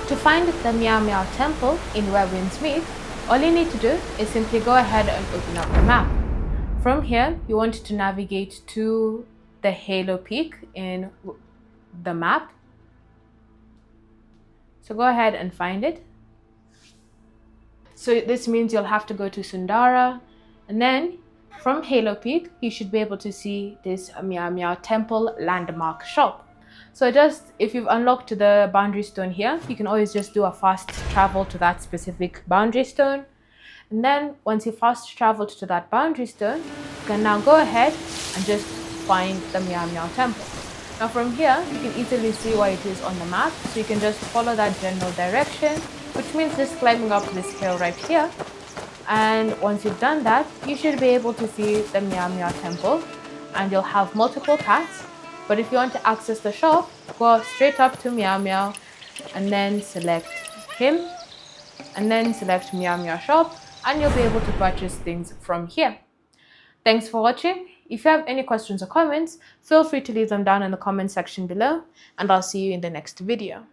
To find the Meow Meow Temple in Where Winds Meet, all you need to do is simply go ahead and open up the map. From here, you want to navigate to the Halo Peak in the map. So go ahead and find it. So this means you'll have to go to Sundara, and then from Halo Peak, you should be able to see this Meow Meow Temple landmark shop. So if you've unlocked the boundary stone here, you can always just do a fast travel to that specific boundary stone. And then once you fast traveled to that boundary stone, you can now go ahead and just find the Meow Meow Temple. Now from here, you can easily see where it is on the map. So you can just follow that general direction, which means just climbing up this hill right here. And once you've done that, you should be able to see the Meow Meow Temple, and you'll have multiple paths. But if you want to access the shop, go straight up to Meow Meow and then select him and then select Meow Meow Shop, and you'll be able to purchase things from here. Thanks for watching. If you have any questions or comments, feel free to leave them down in the comment section below, and I'll see you in the next video.